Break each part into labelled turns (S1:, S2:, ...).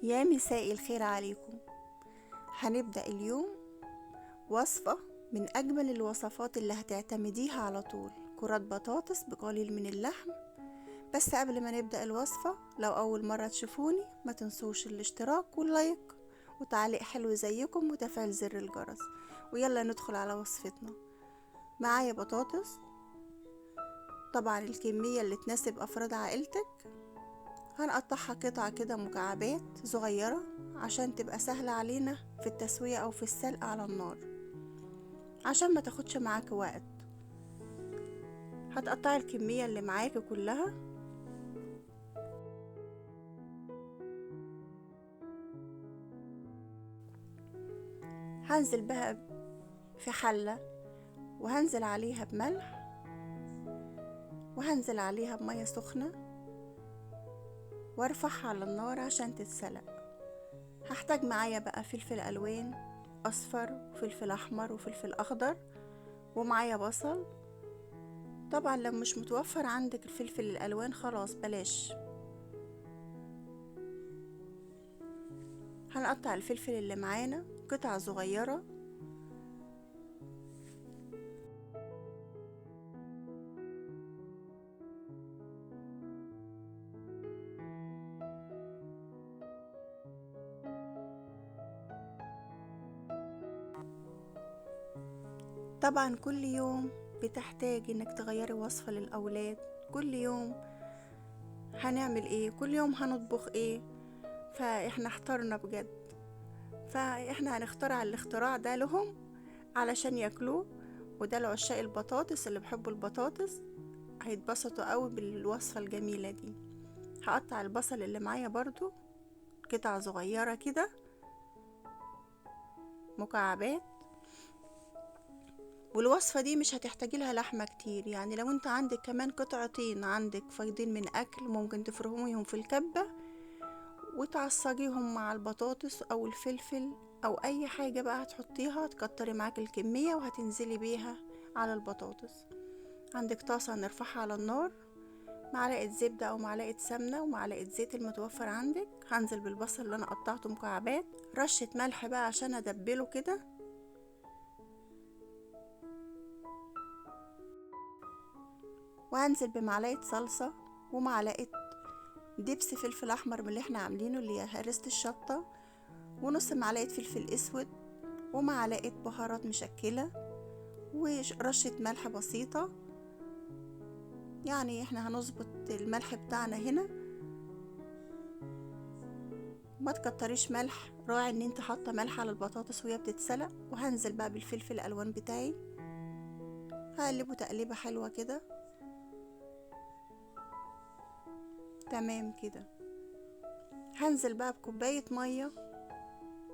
S1: يا مساء الخير عليكم. هنبدأ اليوم وصفة من أجمل الوصفات اللي هتعتمديها على طول، كرات بطاطس بقليل من اللحم. بس قبل ما نبدأ الوصفة، لو أول مرة تشوفوني ما تنسوش الاشتراك واللايك وتعليق حلو زيكم وتفعيل زر الجرس. ويلا ندخل على وصفتنا. معايا بطاطس، طبعا الكمية اللي تناسب أفراد عائلتك. هنقطعها قطع كده مكعبات صغيرة عشان تبقى سهلة علينا في التسوية أو في السلق على النار، عشان ما تاخدش معاك وقت. هتقطعي الكمية اللي معاك كلها. هنزل بها في حلة، وهنزل عليها بملح، وهنزل عليها بمية سخنة، وارفعها على النار عشان تتسلق. هحتاج معايا بقى فلفل ألوان أصفر وفلفل أحمر وفلفل أخضر، ومعايا بصل. طبعا لو مش متوفر عندك الفلفل الألوان خلاص بلاش. هنقطع الفلفل اللي معانا قطع صغيرة. طبعا كل يوم بتحتاج انك تغيري وصفة للأولاد. كل يوم هنعمل ايه، كل يوم هنطبخ ايه. فاحنا احترنا بجد، فاحنا هنخترع الاختراع ده لهم علشان ياكلوه. وده لعشاق البطاطس اللي بيحبوا البطاطس هيتبسطوا قوي بالوصفة الجميلة دي. هقطع البصل اللي معايا برضو قطع صغيرة كده مكعبات. والوصفة دي مش هتحتاجي لها لحمة كتير، يعني لو انت عندك كمان قطعتين عندك فايضين من اكل ممكن تفرميهم في الكبة وتعصجيهم مع البطاطس او الفلفل او اي حاجة بقى هتحطيها، تكتري معاك الكمية وهتنزلي بيها على البطاطس. عندك طاسة نرفعها على النار، معلقة زبدة او معلقة سمنة ومعلقة زيت المتوفر عندك. هنزل بالبصل اللي انا قطعته مكعبات، رشة ملح بقى عشان ادبله كده، وهنزل بمعلقة صلصة ومعلقة دبس فلفل احمر من اللي احنا عاملينه اللي هي هرسة الشطة، ونص معلقة فلفل اسود، ومعلقة بهارات مشكلة، ورشة ملح بسيطة. يعني احنا هنظبط الملح بتاعنا هنا، ما تكتريش ملح، راعي ان انت حاطه ملح على البطاطس وهي بتتسلق. وهنزل بقى بالفلفل الالوان بتاعي، هقلبه تقليبه حلوه كده. تمام كده. هنزل بقى بكوبايه ميه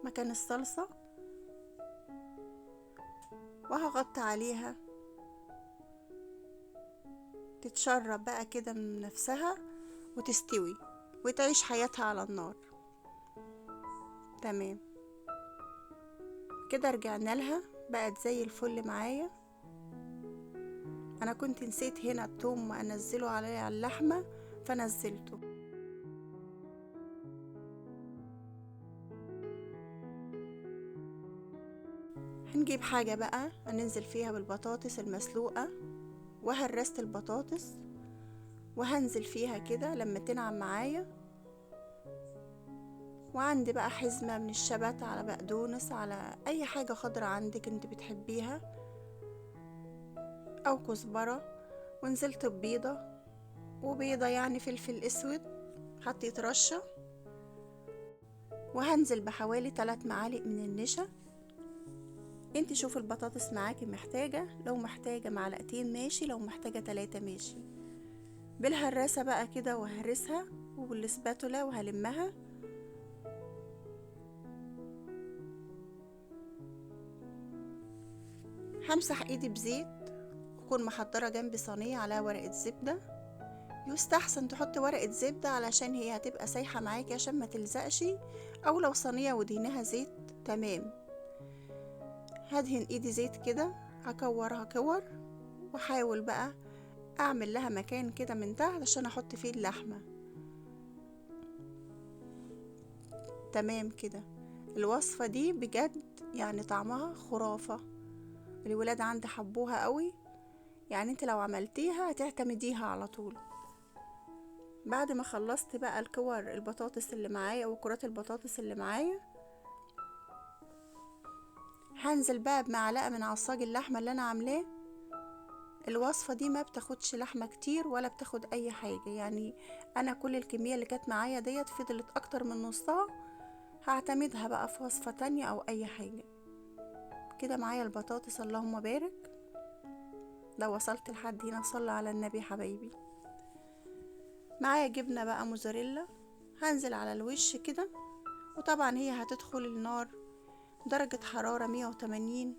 S1: مكان الصلصه، وهغطي عليها تتشرب بقى كده من نفسها وتستوي وتعيش حياتها على النار. تمام كده، رجعنا لها بقت زي الفل معايا. انا كنت نسيت هنا التوم انزله على اللحمه فنزلته. هنجيب حاجه بقى هننزل فيها بالبطاطس المسلوقه، وهرست البطاطس وهنزل فيها كده لما تنعم معايا. وعندي بقى حزمه من الشبت على بقدونس على اي حاجه خضرة عندك انت بتحبيها او كزبره. ونزلت ببيضه، وبيضه يعني فلفل اسود حطيت رشه. وهنزل بحوالي 3 معالق من النشا. انت شوف البطاطس معاكي محتاجة، لو محتاجة معلقتين ماشي، لو محتاجة 3 ماشي. بالهراسة بقى كده وهرسها وبالسباتولا وهلمها. همسح ايدي بزيت، واكون محضرة جنبي صينية عليها ورقة زبدة. يستحسن تحط ورقة زبدة علشان هي هتبقى سايحة معاكي عشان ما تلزقش، او لو صينية ودهنها زيت تمام. هدهن ايدي زيت كده، هكورها كور، واحاول بقى اعمل لها مكان كده من تحت عشان احط فيه اللحمة. تمام كده. الوصفة دي بجد يعني طعمها خرافة، الولاد عندي حبوها قوي، يعني انت لو عملتيها هتعتمديها على طول. بعد ما خلصت بقى الكور البطاطس اللي معايا وكرات البطاطس اللي معايا، هنزل بقى بمعلقة من عصاج اللحمة اللي انا عاملاه. الوصفة دي ما بتاخدش لحمة كتير ولا بتاخد اي حاجة، يعني انا كل الكمية اللي كانت معايا ديت فضلت اكتر من نصها، هعتمدها بقى في وصفة تانية او اي حاجة. كده معايا البطاطس، اللهم بارك. لو وصلت لحد هنا صلى على النبي حبايبي. معايا جبنة بقى موزاريلا، هنزل على الوش كده، وطبعا هي هتدخل النار درجة حرارة 180.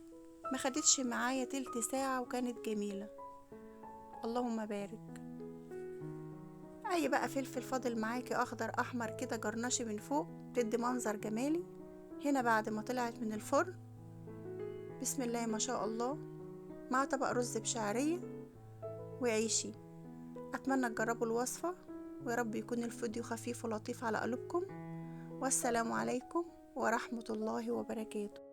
S1: ما خدتش معايا تلت ساعة وكانت جميلة، اللهم بارك. اي بقى فلفل فاضل معاكي اخضر احمر كده جرنشي من فوق تدي منظر جمالي. هنا بعد ما طلعت من الفرن، بسم الله ما شاء الله، مع طبق رز بشعرية وعيشي. اتمنى تجربوا الوصفة، ويا رب يكون الفيديو خفيف ولطيف على قلوبكم. والسلام عليكم ورحمة الله وبركاته.